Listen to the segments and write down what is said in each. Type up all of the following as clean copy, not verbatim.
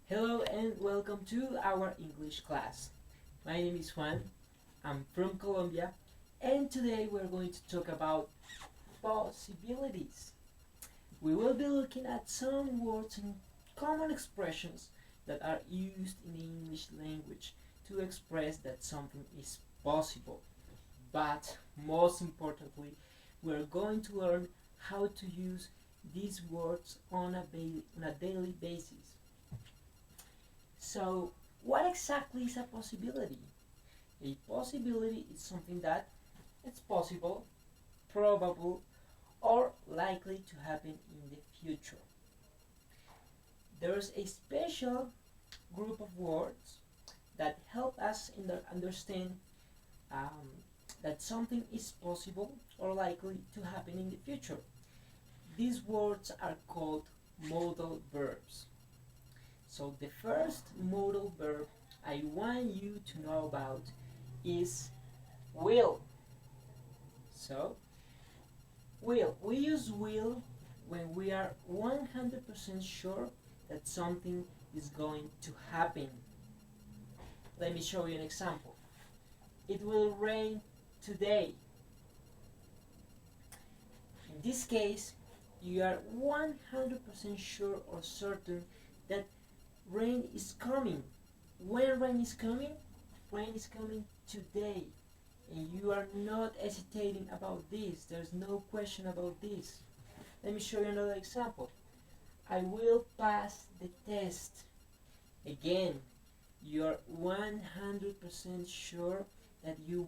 Hello and welcome to our English class. My name is Juan, I'm from Colombia, and today we're going to talk about possibilities. We will be looking at some words and common expressions that are used in the English language to express that something is possible. But most importantly, we're going to learn how to use these words on a daily basis. So, what exactly is a possibility? A possibility is something that it's possible, probable, or likely to happen in the future. There's a special group of words that help us understand um, that something is possible or likely to happen in the future. These words are called modal verbs. So the first modal verb I want you to know about is will. So, will. We use will when we are 100% sure that something is going to happen. Let me show you an example. It will rain today. In this case, you are 100% sure or certain that rain is coming. When rain is coming? Rain is coming today. And you are not hesitating about this. There's no question about this. Let me show you another example. I will pass the test. Again, you are 100% sure that you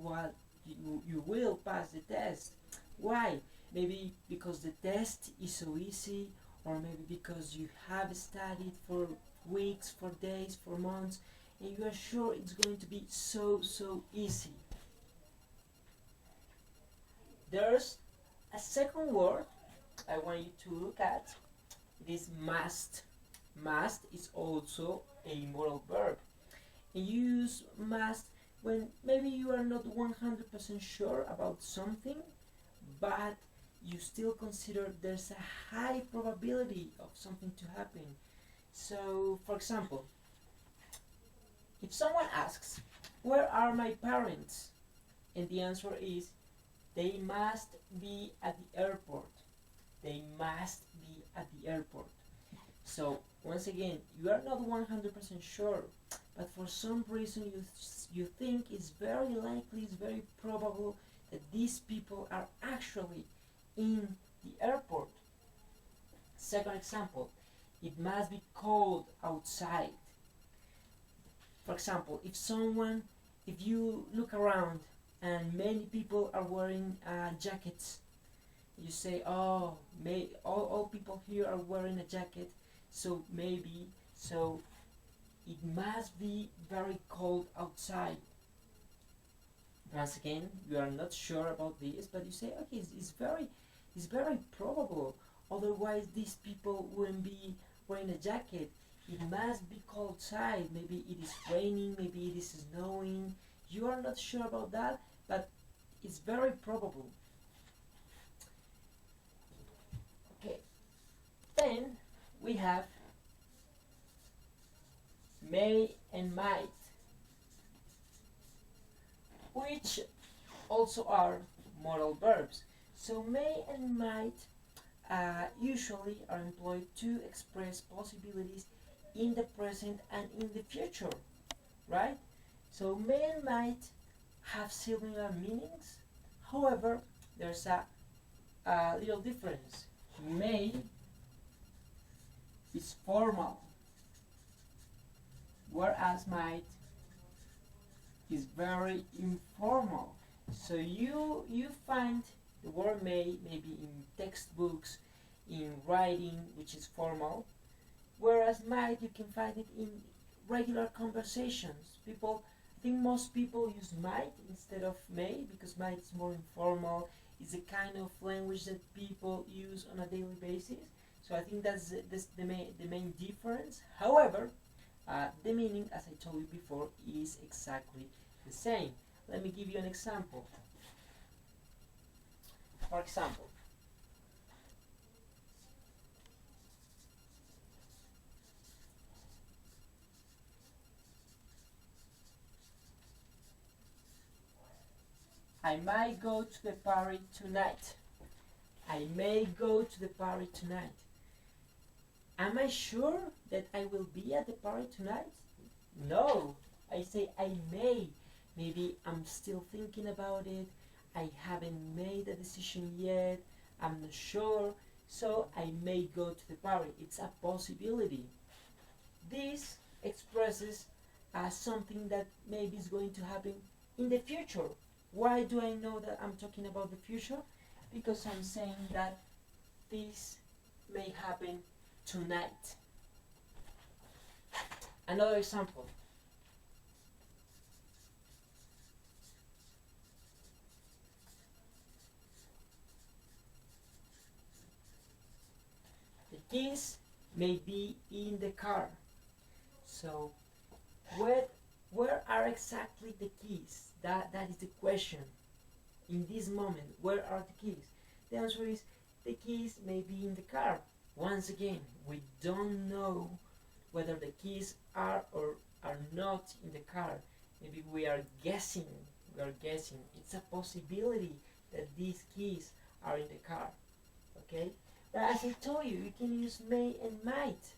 will pass the test. Why? Maybe because the test is so easy, or maybe because you have studied for weeks, for days, for months, and you are sure it's going to be so easy. There's a second word I want you to look at. It is must. Must is also a modal verb. And you use must when maybe you are not 100% sure about something, but you still consider there's a high probability of something to happen. So, for example, if someone asks, where are my parents? And the answer is, they must be at the airport. They must be at the airport. So, once again, you are not 100% sure, but for some reason you think it's very likely, it's very probable that these people are actually in the airport. Second example, it must be cold outside. For example, if you look around and many people are wearing jackets, you say, oh, all people here are wearing a jacket, so it must be very cold outside. Once again, you are not sure about this, but you say, okay, it's very probable. Otherwise, these people wouldn't be wearing a jacket. It must be cold outside. Maybe it is raining, maybe it is snowing. You are not sure about that, but it's very probable. Okay. Then we have may and might, which also are modal verbs. So may and might usually are employed to express possibilities in the present and in the future, right? So may and might have similar meanings. However, there's a little difference. May is formal, whereas might is very informal. So you find the word may maybe in textbooks, in writing, which is formal, whereas might you can find it in regular conversations. I think most people use might instead of may because might is more informal. It's a kind of language that people use on a daily basis. So I think that's the main difference. However, the meaning, as I told you before, is exactly the same. Let me give you an example. For example, I might go to the party tonight. I may go to the party tonight. Am I sure that I will be at the party tonight? No. I say I may. Maybe I'm still thinking about it. I haven't made a decision yet. I'm not sure. So I may go to the party. It's a possibility. This expresses something that maybe is going to happen in the future. Why do I know that I'm talking about the future? Because I'm saying that this may happen tonight. Another example. The keys may be in the car. So where are exactly the keys? That is the question. In this moment, where are the keys? The answer is the keys may be in the car. Once again, we don't know whether the keys are or are not in the car. Maybe we are guessing. It's a possibility that these keys are in the car. Okay? But as I told you, you can use may and might.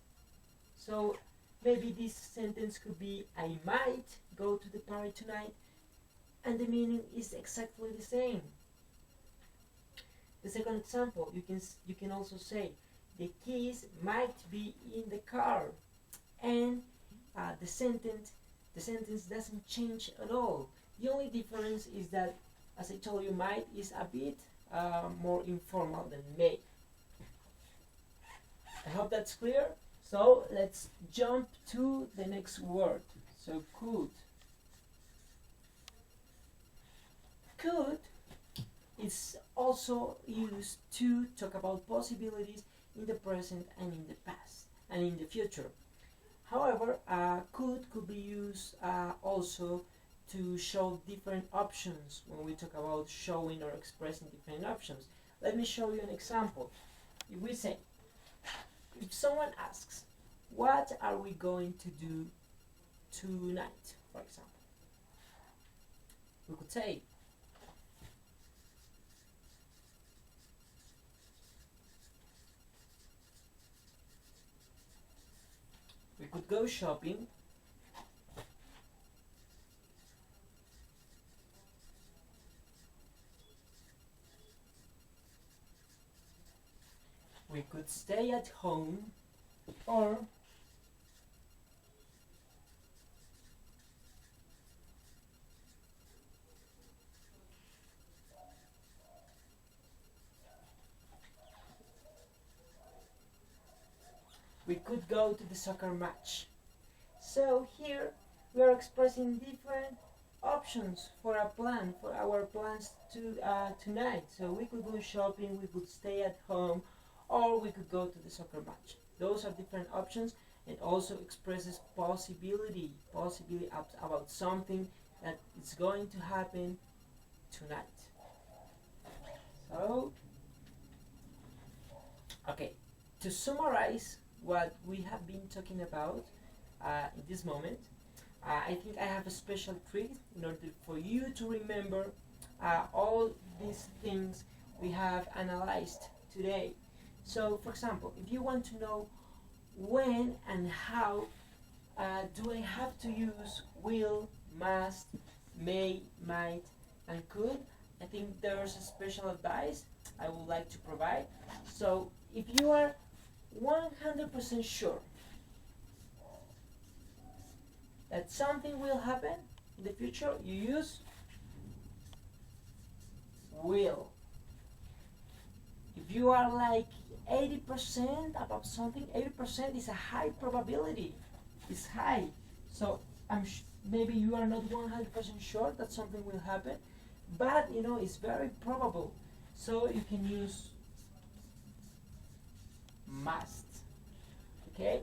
So maybe this sentence could be I might go to the party tonight, and the meaning is exactly the same. The second example, you can also say the keys might be in the car, and the sentence doesn't change at all. The only difference is that, as I told you, might is a bit more informal than may. I hope that's clear. So let's jump to the next word. So could. Could is also used to talk about possibilities in the present and in the past and in the future. However, could be used also to show different options when we talk about showing or expressing different options. Let me show you an example. If we say, if someone asks, what are we going to do tonight, for example, we could say, we could go shopping. We could stay at home, or we could go to the soccer match. So here we are expressing different options for a plan, for our plans to tonight. So we could go shopping, we could stay at home, or we could go to the soccer match. Those are different options, and also expresses possibility about something that is going to happen tonight. So, okay, to summarize what we have been talking about in this moment, I think I have a special trick in order for you to remember all these things we have analyzed today. So, for example, if you want to know when and how do I have to use will, must, may, might, and could, I think there's a special advice I would like to provide. So, if you are 100% sure that something will happen in the future, you use will. If you are like 80% about something, 80% is a high probability. It's high. So maybe you are not 100% sure that something will happen, but it's very probable. So you can use must. Okay?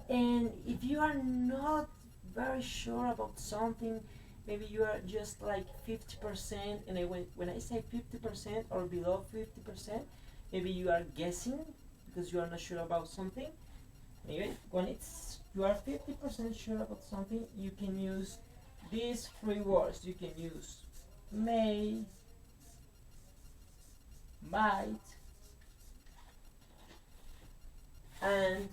And if you are not very sure about something, maybe you are just like 50%, and when I say 50% or below 50%, maybe you are guessing because you are not sure about something. Anyway, when you are 50% sure about something, you can use these three words. You can use may, might, and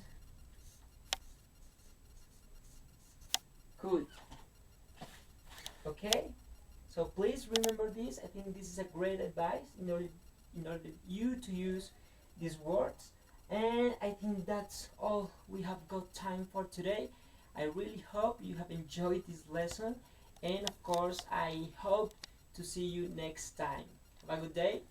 could. Okay, so please remember this. I think this is a great advice in order you to use these words. And I think that's all we have got time for today. I really hope you have enjoyed this lesson, and of course I hope to see you next time. Have a good day.